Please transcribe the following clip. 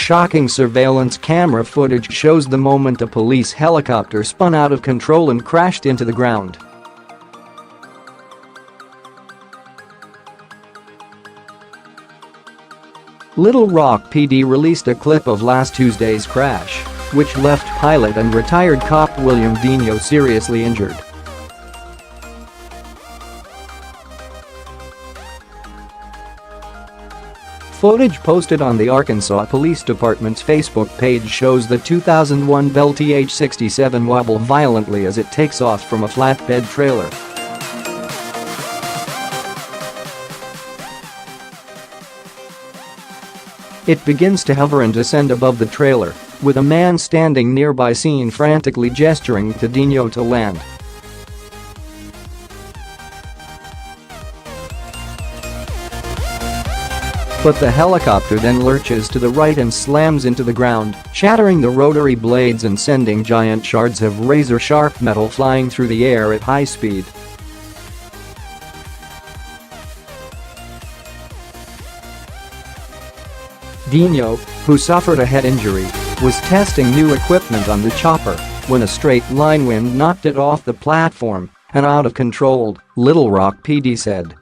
Shocking surveillance camera footage shows the moment a police helicopter spun out of control and crashed into the ground. Little Rock PD released a clip of last Tuesday's crash, which left pilot and retired cop William Dino seriously injured. Footage posted on the Arkansas Police Department's Facebook page shows the 2001 Bell TH-67 wobble violently as it takes off from a flatbed trailer. It begins to hover and descend above the trailer, with a man standing nearby seen frantically gesturing to Dino to land. But the helicopter then lurches to the right and slams into the ground, shattering the rotary blades and sending giant shards of razor-sharp metal flying through the air at high speed. Dino, who suffered a head injury, was testing new equipment on the chopper when a straight-line wind knocked it off the platform and out of control, Little Rock PD said.